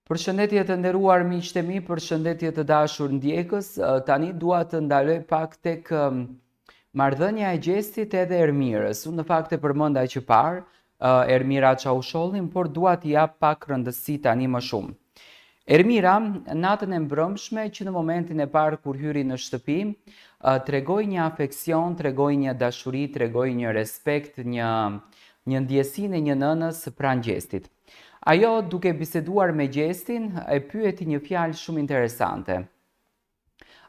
Përshëndetje të nderuar miqtë e mi, përshëndetje të dashur ndjekës. Tani dua të ndaloj pak tek marrëdhënia e Gjestit edhe Ermirës. Unë në fakt e përmenda që parë Ermira Çaushollin, por dua t'i jap pak rëndësi tani më shumë. Ermira, natën e mbrëmshme që në momentin e parë kur hyri në shtëpi, tregoi një afeksion, tregoi një dashuri, tregoi një respekt, një ndjesinë e një nënës pranë Gjestit. Ajo, duke biseduar me Gjestin, e pyeti një fjalë shumë interesante.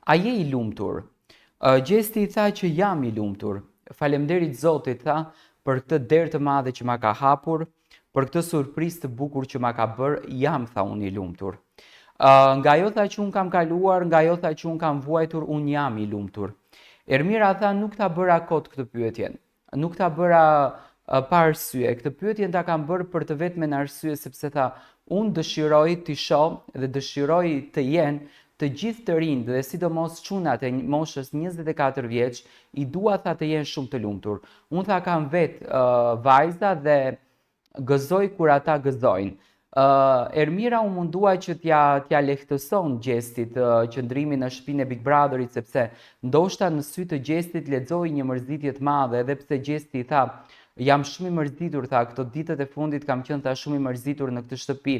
A je i lumtur? Gjesti i tha që jam i lumtur. Faleminderit Zotit, tha, për këtë derë të madhe që ma ka hapur, për këtë surprizë të bukur që ma ka bërë, jam, tha, unë i lumtur. Nga ajo tha që unë kam kaluar, nga ajo tha që unë kam vuajtur, unë jam i lumtur. Ermira tha, nuk ta bëra kot këtë pyetjen, nuk ta bëra pa arsye. Këtë pyetje ta kam bërë për të vetmen arsye sepse tha, unë dëshiroj të shoh dhe dëshiroj të jenë të gjithë të rinj dhe sidomos çunat e moshës 24 vjeç, i dua tha të jenë shumë të lumtur. Unë tha kam vetë vajza dhe gëzoj kur ata gëzojnë. Ermira u mundua që t'ja lehtëson Gjestit qëndrimin në shtëpinë e Big Brotherit, sepse ndoshta në sy të Gjestit lexoi një mërzitje të madhe, edhe pse Gjesti i tha jam shumë i mërzitur, tha, këto ditët e fundit kam qenë tha shumë i mërzitur në këtë shtëpi.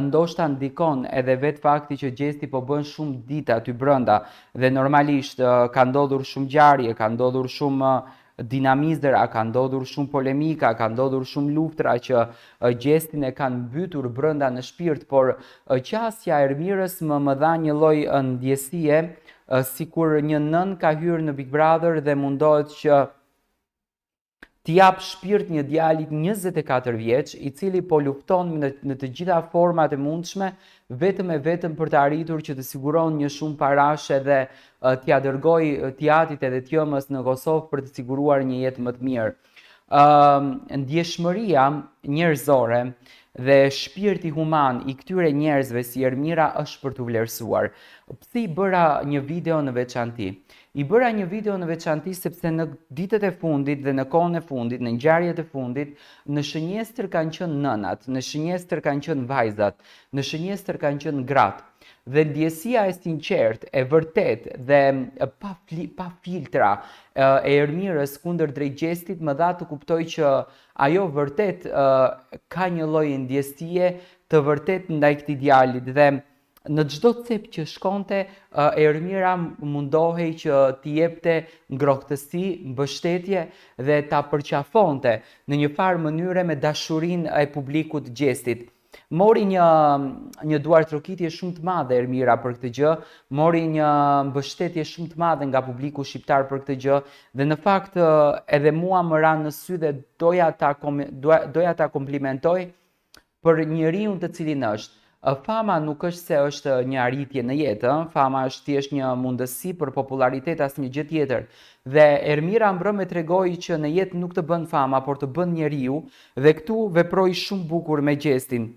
Ndoshta ndikon edhe vetë fakti që Gjesti po bën shumë ditë aty brenda dhe normalisht ka ndodhur shumë ngjarje, ka ndodhur shumë dinamizera, ka ndodhur shumë polemika, ka ndodhur shumë luftra që Gjestin e kanë mbytur brenda në shpirt, por qasja e Ermirës më dha një lloj ndjesie sikur një nën ka hyrë në Big Brother dhe mundohet që t'i jap shpirt një djalit 24 vjeç, i cili po lufton në të gjitha format e mundshme, vetëm e vetëm për të arritur që të siguron një shumë parash edhe t'ia dërgoj Tjatit edhe Tjëmës në Kosovë për të siguruar një jetë më të mirë. Ndjeshmëria njerëzore dhe shpirti human i këtyre njerëzve si Ermira është për të vlerësuar. Pse i bëra një video në veçanti? I bëra një video në veçanti sepse në ditët e fundit dhe në kohën e fundit, në ngjarjet e fundit, në shënjestër kanë qenë nënat, në shënjestër kanë qenë vajzat, në shënjestër kanë qenë gratë. Dhe ndjesia e sinqert, e vërtet dhe pa filtra e Ermirës kundër drejt Gjestit më dha të kuptoj që ajo vërtet ka një lloj ndjesie të vërtet ndaj këtij djalit dhe në çdo cep që shkonte, Ermira mundohej që t'i jepte ngrohtësi, mbështetje dhe ta përqafonte në një farë mënyre me dashurinë e publikut Gjestit. Mori një duartrokitje shumë të madhe Ermira për këtë gjë, mori një mbështetje shumë të madhe nga publiku shqiptar për këtë gjë dhe në fakt edhe mua më ra në sy dhe doja ta komplimentoj për njeriu të cilin është. Fama nuk është se është një arritje në jetë, fama është thjesht një mundësi për popularitet, asnjë gjë tjetër. Dhe Ermira mbrëm e tregoi që në jetë nuk të bën fama, por të bën njeriu dhe këtu veproi shumë bukur me Gjestin.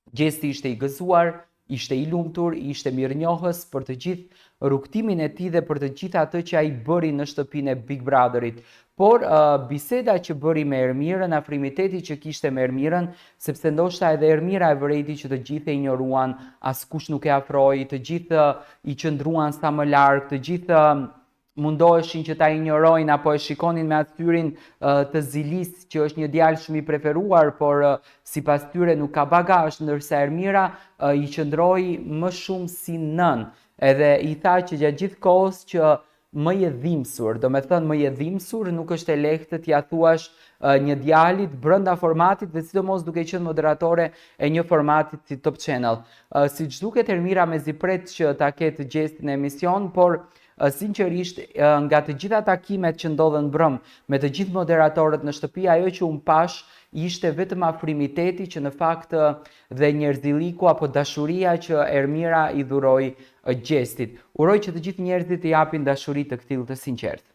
Gjesti ishte i gëzuar, ishte i lumtur, ishte mirënjohës për të gjithë rrugtimin e tij dhe për të gjithë atë që ai bëri në shtëpinë e Big Brotherit. Por biseda që bëri me Ermirën, afrimiteti që kishte me Ermirën, sepse ndoshta edhe Ermira e vërejti që të gjithë e injoruan, askush nuk e afroi, të gjithë i qëndruan sa më larg, të gjithë mundoheshin që ta injorojnë apo e shikonin me atyrin të Zilis, që është një djalë shumë i preferuar, por sipas tyre nuk ka bagazh, ndërsa Ermira i qëndroi më shumë si nën, edhe i tha që gjatë gjithë kohës që më je dhimbsur, do me thënë më je dhimbsur, nuk është e lehtë t'ia thuash një djalit brenda formatit dhe sidomos duke qenë moderatore e një formatit si Top Channel. Siç duket Ermira mezi pret që ta ketë Gjestin në emision, por sinqerisht nga të gjitha takimet që ndodhen brëm me të gjithë moderatorët në shtëpi, ajo që unë pash ishte vetëm afrimiteti që në fakt dhe njerëzilliku apo dashuria që Ermira i dhuroi Gjestit. Uroj që të gjithë njerëzit të japin dashuri të këtillë të sinqertë.